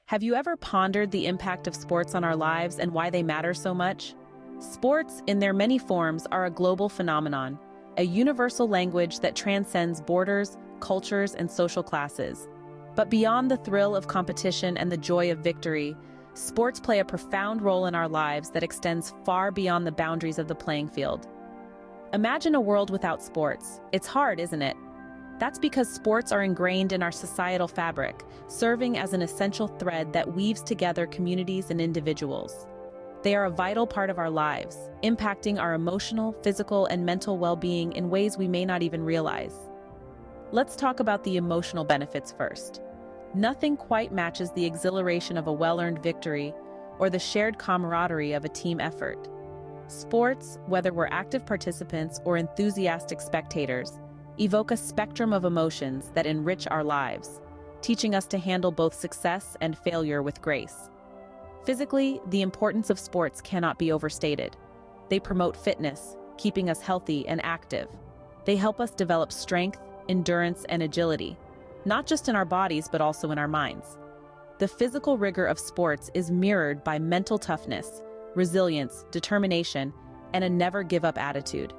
Have you ever pondered the impact of sports on our lives and why they matter so much? Sports, in their many forms, are a global phenomenon, a universal language that transcends borders, cultures, and social classes. But beyond the thrill of competition and the joy of victory, sports play a profound role in our lives that extends far beyond the boundaries of the playing field. Imagine a world without sports. It's hard, isn't it? That's because sports are ingrained in our societal fabric, serving as an essential thread that weaves together communities and individuals. They are a vital part of our lives, impacting our emotional, physical, and mental well-being in ways we may not even realize. Let's talk about the emotional benefits first. Nothing quite matches the exhilaration of a well-earned victory or the shared camaraderie of a team effort. Sports, whether we're active participants or enthusiastic spectators, evoke a spectrum of emotions that enrich our lives, teaching us to handle both success and failure with grace. Physically, the importance of sports cannot be overstated. They promote fitness, keeping us healthy and active. They help us develop strength, endurance, and agility, not just in our bodies but also in our minds. The physical rigor of sports is mirrored by mental toughness, resilience, determination, and a never-give-up attitude.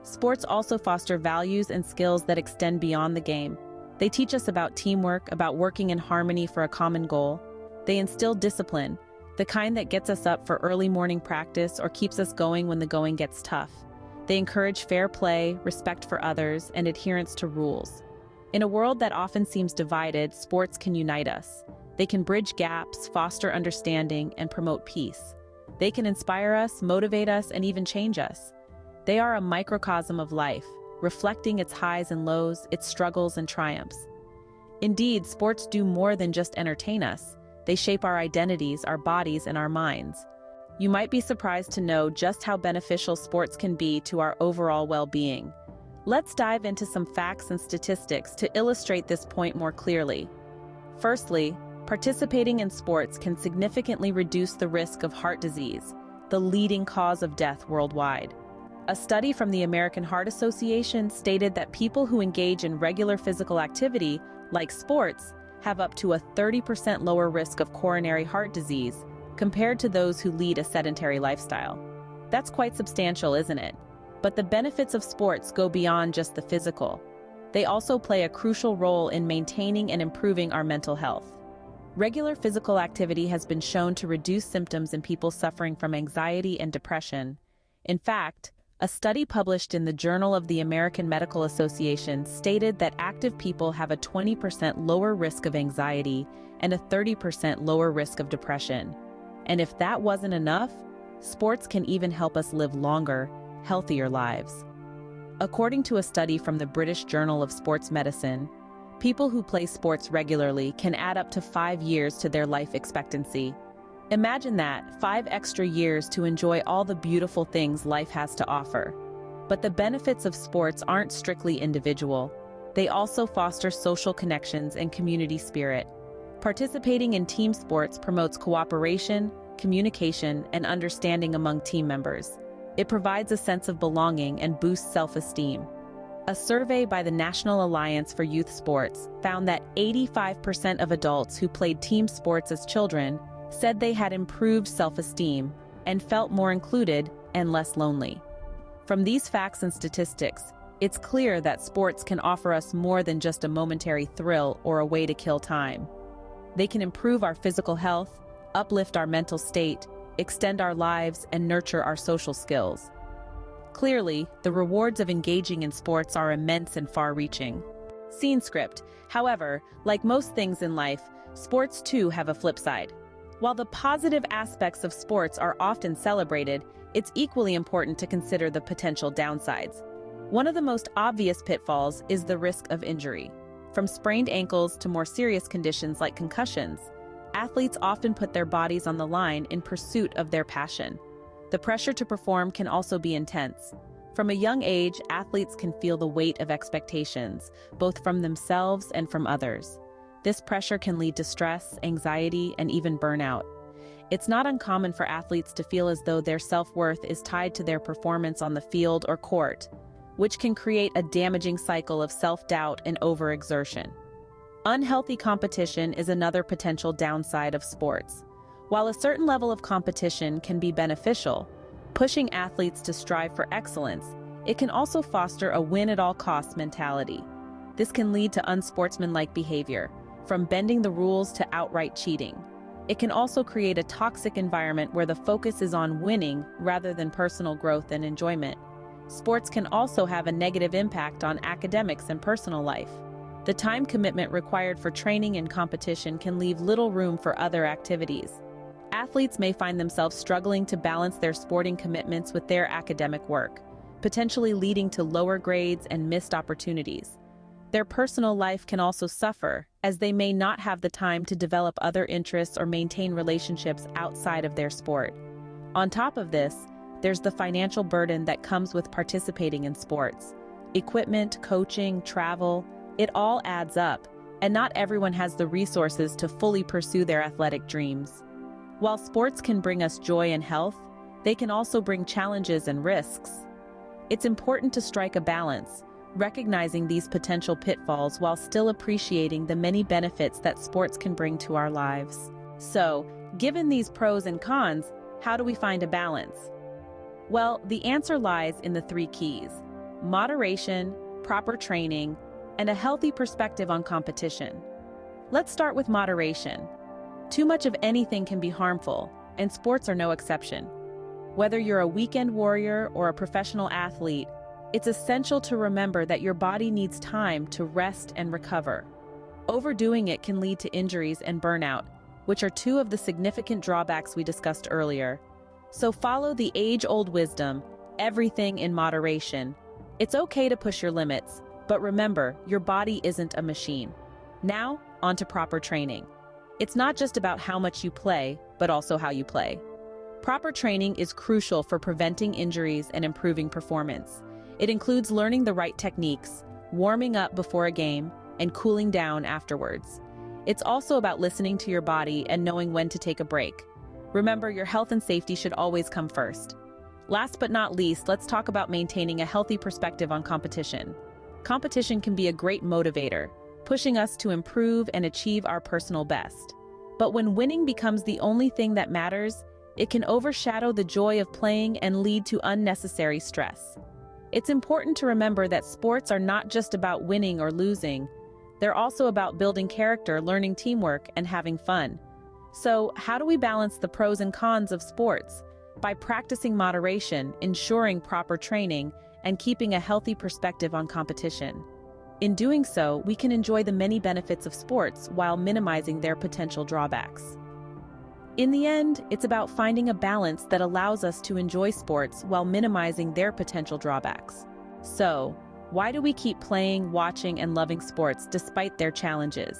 Sports also foster values and skills that extend beyond the game. They teach us about teamwork, about working in harmony for a common goal. They instill discipline, the kind that gets us up for early morning practice or keeps us going when the going gets tough. They encourage fair play, respect for others, and adherence to rules. In a world that often seems divided, sports can unite us. They can bridge gaps, foster understanding, and promote peace. They can inspire us, motivate us, and even change us. They are a microcosm of life, reflecting its highs and lows, its struggles and triumphs. Indeed, sports do more than just entertain us. They shape our identities, our bodies, and our minds. You might be surprised to know just how beneficial sports can be to our overall well-being. Let's dive into some facts and statistics to illustrate this point more clearly. Firstly, participating in sports can significantly reduce the risk of heart disease, the leading cause of death worldwide. A study from the American Heart Association stated that people who engage in regular physical activity, like sports, have up to a 30% lower risk of coronary heart disease compared to those who lead a sedentary lifestyle. That's quite substantial, isn't it? But the benefits of sports go beyond just the physical. They also play a crucial role in maintaining and improving our mental health. Regular physical activity has been shown to reduce symptoms in people suffering from anxiety and depression. In fact, a study published in the Journal of the American Medical Association stated that active people have a 20% lower risk of anxiety and a 30% lower risk of depression. And if that wasn't enough, sports can even help us live longer, healthier lives. According to a study from the British Journal of Sports Medicine, people who play sports regularly can add up to 5 years to their life expectancy. Imagine that, 5 extra years to enjoy all the beautiful things life has to offer. But the benefits of sports aren't strictly individual. They also foster social connections and community spirit. Participating in team sports promotes cooperation, communication, and understanding among team members. It provides a sense of belonging and boosts self-esteem. A survey by the National Alliance for Youth Sports found that 85% of adults who played team sports as children said they had improved self-esteem and felt more included and less lonely. From these facts and statistics, it's clear that sports can offer us more than just a momentary thrill or a way to kill time. They can improve our physical health, uplift our mental state, extend our lives, and nurture our social skills. Clearly, the rewards of engaging in sports are immense and far-reaching. Scene script. However, like most things in life, sports too have a flip side. While the positive aspects of sports are often celebrated, it's equally important to consider the potential downsides. One of the most obvious pitfalls is the risk of injury. From sprained ankles to more serious conditions like concussions, athletes often put their bodies on the line in pursuit of their passion. The pressure to perform can also be intense. From a young age, athletes can feel the weight of expectations, both from themselves and from others. This pressure can lead to stress, anxiety, and even burnout. It's not uncommon for athletes to feel as though their self-worth is tied to their performance on the field or court, which can create a damaging cycle of self-doubt and overexertion. Unhealthy competition is another potential downside of sports. While a certain level of competition can be beneficial, pushing athletes to strive for excellence, it can also foster a win-at-all-costs mentality. This can lead to unsportsmanlike behavior, from bending the rules to outright cheating. It can also create a toxic environment where the focus is on winning rather than personal growth and enjoyment. Sports can also have a negative impact on academics and personal life. The time commitment required for training and competition can leave little room for other activities. Athletes may find themselves struggling to balance their sporting commitments with their academic work, potentially leading to lower grades and missed opportunities. Their personal life can also suffer, as they may not have the time to develop other interests or maintain relationships outside of their sport. On top of this, there's the financial burden that comes with participating in sports. Equipment, coaching, travel, it all adds up, and not everyone has the resources to fully pursue their athletic dreams. While sports can bring us joy and health, they can also bring challenges and risks. It's important to strike a balance, recognizing these potential pitfalls while still appreciating the many benefits that sports can bring to our lives. So, given these pros and cons, how do we find a balance? Well, the answer lies in the three keys: moderation, proper training, and a healthy perspective on competition. Let's start with moderation. Too much of anything can be harmful, and sports are no exception. Whether you're a weekend warrior or a professional athlete, it's essential to remember that your body needs time to rest and recover. Overdoing it can lead to injuries and burnout, which are two of the significant drawbacks we discussed earlier. So follow the age-old wisdom, everything in moderation. It's okay to push your limits, but remember, your body isn't a machine. Now, on to proper training. It's not just about how much you play, but also how you play. Proper training is crucial for preventing injuries and improving performance. It includes learning the right techniques, warming up before a game, and cooling down afterwards. It's also about listening to your body and knowing when to take a break. Remember, your health and safety should always come first. Last but not least, let's talk about maintaining a healthy perspective on competition. Competition can be a great motivator, pushing us to improve and achieve our personal best. But when winning becomes the only thing that matters, it can overshadow the joy of playing and lead to unnecessary stress. It's important to remember that sports are not just about winning or losing. They're also about building character, learning teamwork, and having fun. So, how do we balance the pros and cons of sports? By practicing moderation, ensuring proper training, and keeping a healthy perspective on competition. In doing so, we can enjoy the many benefits of sports while minimizing their potential drawbacks. In the end, it's about finding a balance that allows us to enjoy sports while minimizing their potential drawbacks. So, why do we keep playing, watching, and loving sports despite their challenges?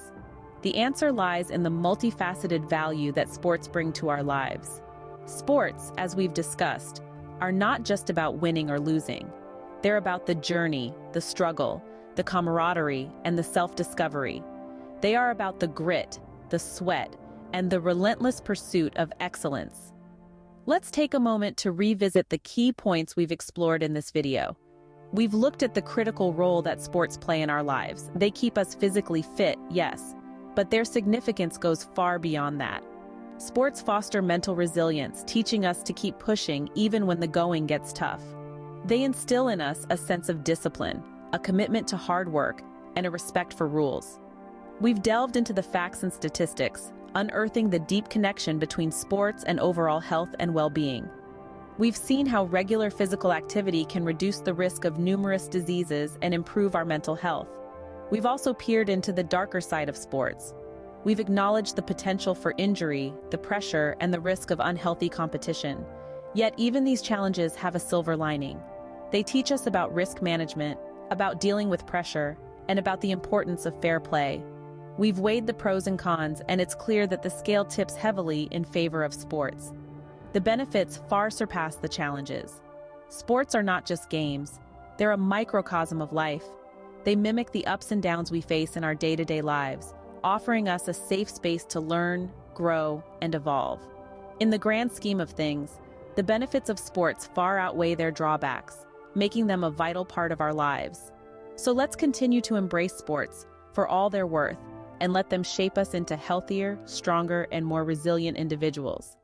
The answer lies in the multifaceted value that sports bring to our lives. Sports, as we've discussed, are not just about winning or losing. They're about the journey, the struggle, the camaraderie, and the self-discovery. They are about the grit, the sweat, and the relentless pursuit of excellence. Let's take a moment to revisit the key points we've explored in this video. We've looked at the critical role that sports play in our lives. They keep us physically fit, yes, but their significance goes far beyond that. Sports foster mental resilience, teaching us to keep pushing even when the going gets tough. They instill in us a sense of discipline, a commitment to hard work, and a respect for rules. We've delved into the facts and statistics, unearthing the deep connection between sports and overall health and well-being. We've seen how regular physical activity can reduce the risk of numerous diseases and improve our mental health. We've also peered into the darker side of sports. We've acknowledged the potential for injury, the pressure, and the risk of unhealthy competition. Yet even these challenges have a silver lining. They teach us about risk management, about dealing with pressure, and about the importance of fair play. We've weighed the pros and cons, and it's clear that the scale tips heavily in favor of sports. The benefits far surpass the challenges. Sports are not just games. They're a microcosm of life. They mimic the ups and downs we face in our day-to-day lives, offering us a safe space to learn, grow, and evolve. In the grand scheme of things, the benefits of sports far outweigh their drawbacks, making them a vital part of our lives. So let's continue to embrace sports for all they're worth, and let them shape us into healthier, stronger, and more resilient individuals.